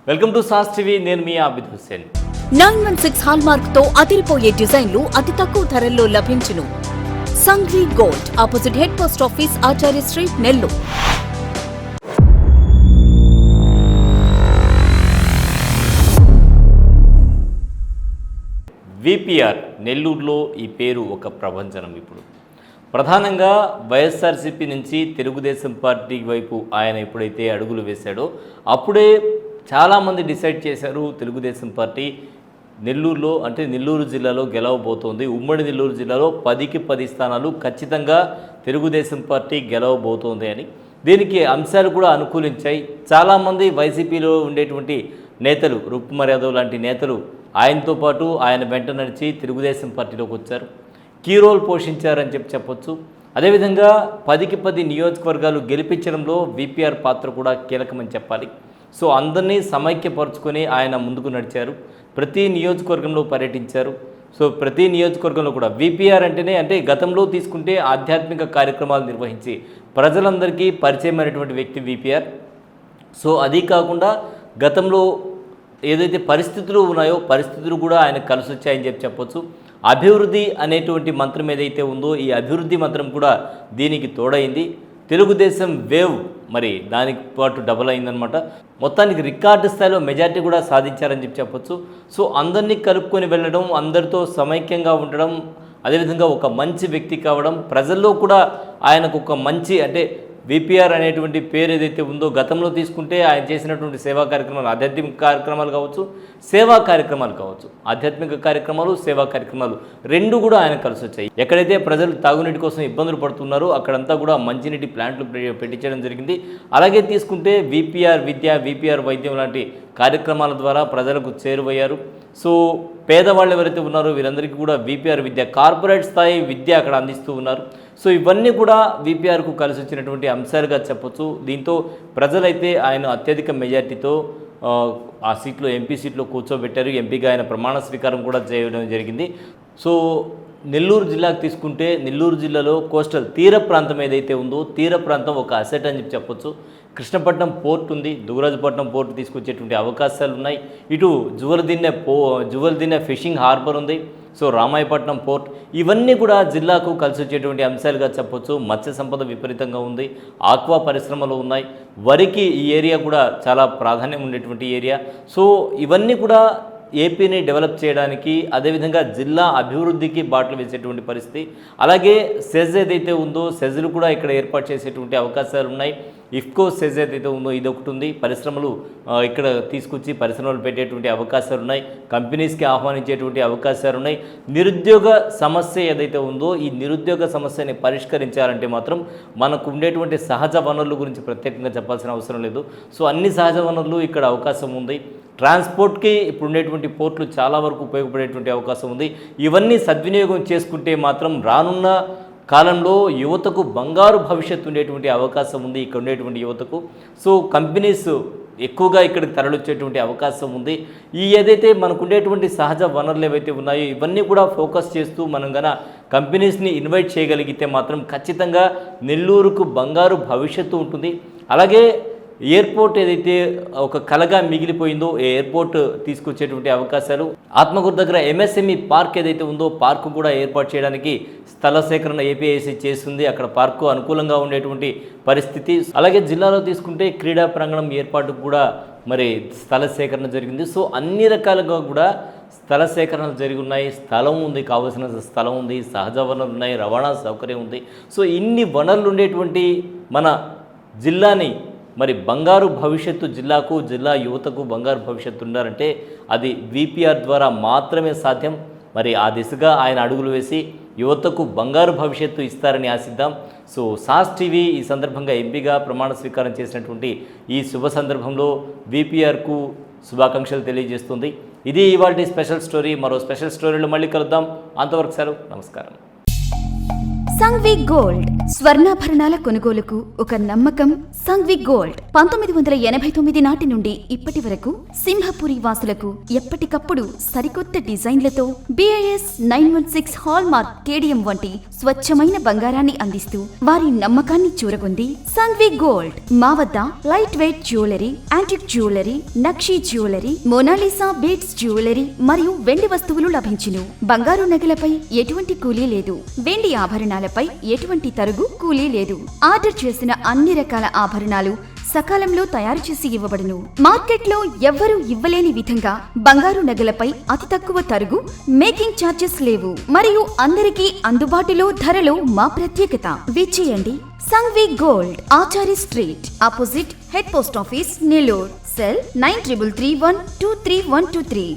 Welcome to sauce TV. నేను మీ Abid Hussain. 916 hallmark తో అదిరిపోయే డిజైన్లు అతి తక్కువ ధరల్లో లభించును. Sanghvi gold, opposite head post office, Acharya street, Nellore. VPR నెల్లూరులో ఈ పేరు ఒక ప్రభంజనం. ఇప్పుడు ప్రధానంగా వైఎస్ఆర్సీపీ నుంచి తెలుగుదేశం పార్టీ వైపు ఆయన ఎప్పుడైతే అడుగులు వేశాడో అప్పుడే చాలామంది డిసైడ్ చేశారు తెలుగుదేశం పార్టీ నెల్లూరులో అంటే నెల్లూరు జిల్లాలో గెలవబోతోంది. ఉమ్మడి నెల్లూరు జిల్లాలో 10కి 10 స్థానాలు ఖచ్చితంగా తెలుగుదేశం పార్టీ గెలవబోతోంది అని. దీనికి అంశాలు కూడా అనుకూలించాయి. చాలామంది వైసీపీలో ఉండేటువంటి నేతలు, రుక్మార్ యాదవ్ లాంటి నేతలు ఆయనతో పాటు ఆయన వెంట నడిచి తెలుగుదేశం పార్టీలోకి వచ్చారు, కీ రోల్ పోషించారని చెప్పొచ్చు. అదేవిధంగా 10కి 10 నియోజకవర్గాలు గెలిపించడంలో విపిఆర్ పాత్ర కూడా కీలకమని చెప్పాలి. సో అందరినీ సమైక్యపరుచుకొని ఆయన ముందుకు నడిచారు, ప్రతి నియోజకవర్గంలో పర్యటించారు. సో ప్రతి నియోజకవర్గంలో కూడా విపిఆర్ అంటేనే అంటే గతంలో తీసుకుంటే ఆధ్యాత్మిక కార్యక్రమాలు నిర్వహించి ప్రజలందరికీ పరిచయమైనటువంటి వ్యక్తి విపిఆర్. సో అది కాకుండా గతంలో ఏదైతే పరిస్థితులు ఉన్నాయో పరిస్థితులు కూడా ఆయన కలిసి వచ్చాయని చెప్పొచ్చు. అభివృద్ధి అనేటువంటి మంత్రం ఏదైతే ఉందో ఈ అభివృద్ధి మంత్రం కూడా దీనికి తోడైంది. తెలుగుదేశం వేవ్ మరి దానికి పాటు డబుల్ అయిందనమాట. మొత్తానికి రికార్డు స్థాయిలో మెజార్టీ కూడా సాధించారని చెప్పొచ్చు. సో అందరినీ కలుపుకొని వెళ్ళడం, అందరితో సమైక్యంగా ఉండడం, అదేవిధంగా ఒక మంచి వ్యక్తి కావడం, ప్రజల్లో కూడా ఆయనకు ఒక మంచి అంటే విపిఆర్ అనేటువంటి పేరు ఏదైతే ఉందో గతంలో తీసుకుంటే ఆయన చేసినటువంటి సేవా కార్యక్రమాలు, ఆధ్యాత్మిక కార్యక్రమాలు కావచ్చు, సేవా కార్యక్రమాలు కావచ్చు, ఆధ్యాత్మిక కార్యక్రమాలు, సేవా కార్యక్రమాలు రెండు కూడా ఆయన కలిసి వచ్చాయి. ఎక్కడైతే ప్రజలు తాగునీటి కోసం ఇబ్బందులు పడుతున్నారో అక్కడంతా కూడా మంచినీటి ప్లాంట్లు పెట్టించడం జరిగింది. అలాగే తీసుకుంటే విపిఆర్ విద్య, విపిఆర్ వైద్యం లాంటి కార్యక్రమాల ద్వారా ప్రజలకు చేరువయ్యారు. సో పేదవాళ్ళు ఎవరైతే ఉన్నారో వీరందరికీ కూడా విపిఆర్ విద్య, కార్పొరేట్ స్థాయి విద్య అక్కడ అందిస్తూ ఉన్నారు. సో ఇవన్నీ కూడా విపిఆర్కు కలిసి వచ్చినటువంటి అంశాలుగా చెప్పొచ్చు. దీంతో ప్రజలైతే ఆయన అత్యధిక మెజార్టీతో ఆ సీట్లో, ఎంపీ సీట్లో కూర్చోబెట్టారు. ఎంపీగా ఆయన ప్రమాణ స్వీకారం కూడా చేయడం జరిగింది. సో నెల్లూరు జిల్లాకు తీసుకుంటే నెల్లూరు జిల్లాలో కోస్టల్ తీర ప్రాంతం ఏదైతే ఉందో తీర ప్రాంతం ఒక అసెట్ అని చెప్పొచ్చు. కృష్ణపట్నం పోర్ట్ ఉంది, దుగ్గరాజపట్నం పోర్ట్ తీసుకొచ్చేటువంటి అవకాశాలు ఉన్నాయి. ఇటు జువల్దిన్నె ఫిషింగ్ హార్బర్ ఉంది. సో రామాయపట్నం పోర్ట్, ఇవన్నీ కూడా జిల్లాకు కలిసి వచ్చేటువంటి అంశాలుగా చెప్పొచ్చు. మత్స్య సంపద విపరీతంగా ఉంది, ఆక్వా పరిశ్రమలు ఉన్నాయి, వరికి ఈ ఏరియా కూడా చాలా ప్రాధాన్యం ఉండేటువంటి ఏరియా. సో ఇవన్నీ కూడా ఏపీని డెవలప్ చేయడానికి, అదేవిధంగా జిల్లా అభివృద్ధికి బాటలు వేసేటువంటి పరిస్థితి. అలాగే సెజ్ ఏదైతే ఉందో సెజ్లు కూడా ఇక్కడ ఏర్పాటు చేసేటువంటి అవకాశాలు ఉన్నాయి. ఇఫ్కో సెజ్ ఏదైతే ఉందో ఇది ఒకటి ఉంది. పరిశ్రమలు ఇక్కడ తీసుకొచ్చి పరిశ్రమలు పెట్టేటువంటి అవకాశాలు ఉన్నాయి, కంపెనీస్కి ఆహ్వానించేటువంటి అవకాశాలు ఉన్నాయి. నిరుద్యోగ సమస్య ఏదైతే ఉందో ఈ నిరుద్యోగ సమస్యని పరిష్కరించాలంటే మాత్రం మనకు ఉండేటువంటి సహజ వనరుల గురించి ప్రత్యేకంగా చెప్పాల్సిన అవసరం లేదు. సో అన్ని సహజ వనరులు ఇక్కడ అవకాశం ఉంది. ట్రాన్స్పోర్ట్కి ఇప్పుడు ఉండేటువంటి పోర్టులు చాలా వరకు ఉపయోగపడేటువంటి అవకాశం ఉంది. ఇవన్నీ సద్వినియోగం చేసుకుంటే మాత్రం రానున్న కాలంలో యువతకు బంగారు భవిష్యత్తు ఉండేటువంటి అవకాశం ఉంది ఇక్కడ ఉండేటువంటి యువతకు. సో కంపెనీస్ ఎక్కువగా ఇక్కడికి తరలిచ్చేటువంటి అవకాశం ఉంది. ఈ ఏదైతే మనకు ఉండేటువంటి సహజ వనరులు ఏవైతే ఉన్నాయో ఇవన్నీ కూడా ఫోకస్ చేస్తూ మనం గన కంపెనీస్ని ఇన్వైట్ చేయగలిగితే మాత్రం ఖచ్చితంగా నెల్లూరుకు బంగారు భవిష్యత్తు ఉంటుంది. అలాగే ఎయిర్పోర్ట్ ఏదైతే ఒక కలగా మిగిలిపోయిందో ఈ ఎయిర్పోర్ట్ తీసుకొచ్చేటువంటి అవకాశాలు, ఆత్మకూరు దగ్గర ఎంఎస్ఎంఈ పార్క్ ఏదైతే ఉందో పార్కు కూడా ఏర్పాటు చేయడానికి స్థల సేకరణ ఏపీఐసి చేస్తుంది. అక్కడ పార్కు అనుకూలంగా ఉండేటువంటి పరిస్థితి. అలాగే జిల్లాలో తీసుకుంటే క్రీడా ప్రాంగణం ఏర్పాటుకు కూడా మరి స్థల సేకరణ జరిగింది. సో అన్ని రకాలుగా కూడా స్థల సేకరణలు జరిగి ఉన్నాయి. స్థలం ఉంది, కావాల్సిన స్థలం ఉంది, సహజ వనరులు ఉన్నాయి, రవాణా సౌకర్యం ఉంది. సో ఇన్ని వనరులు ఉండేటువంటి మన జిల్లాని మరి బంగారు భవిష్యత్తు జిల్లాకు, జిల్లా యువతకు బంగారు భవిష్యత్తు ఉండాలంటే అది విపిఆర్ ద్వారా మాత్రమే సాధ్యం. మరి ఆ దిశగా ఆయన అడుగులు వేసి యువతకు బంగారు భవిష్యత్తు ఇస్తారని ఆశిద్దాం. సో సాస్ టీవీ ఈ సందర్భంగా ఎంపీగా ప్రమాణ స్వీకారం చేసినటువంటి ఈ శుభ సందర్భంలో విపిఆర్కు శుభాకాంక్షలు తెలియజేస్తుంది. ఇది ఇవాల్టి స్పెషల్ స్టోరీ. మరో స్పెషల్ స్టోరీలో మళ్ళీ కలుద్దాం. అంతవరకు సెలవు, నమస్కారం. సంఘ్వి గోల్డ్ స్వర్ణాభరణాల కొనుగోలుకు ఒక నమ్మకం. సంఘ్వి గోల్డ్ 1989 నాటి నుండి ఇప్పటి వరకు సింహపురి వాసులకు ఎప్పటికప్పుడు సరికొత్త డిజైన్లతో BIS 916 హాల్ మార్క్ కేడియం వంటి స్వచ్ఛమైన బంగారాన్ని అందిస్తూ వారి నమ్మకాన్ని చూరగొంది సంఘ్వి గోల్డ్. మా వద్ద light weight jewellery, antique jewellery, nakshi jewellery, Monalisa beads jewellery మరియు వెండి వస్తువులు లభించును. బంగారు నగలపై ఎటువంటి కూలీ లేదు. వెండి ఆభరణాలపై ఎటువంటి తరుగు కూలీ లేదు. ఆర్డర్ చేసిన అన్ని రకాల ఆభరణాలు సకాలంలో తయారు చేసి ఇవ్వబడును. మార్కెట్లో ఎవ్వరూ ఇవ్వలేని విధంగా బంగారు నగలపై అతి తక్కువ తరుగు, మేకింగ్ ఛార్జెస్ లేవు మరియు అందరికీ అందుబాటులో ధరలో మా ప్రత్యేకత. విచ్చేయండి Sanghvi gold, Achari street, opposite head post office, Nellore. Cell 9331233123.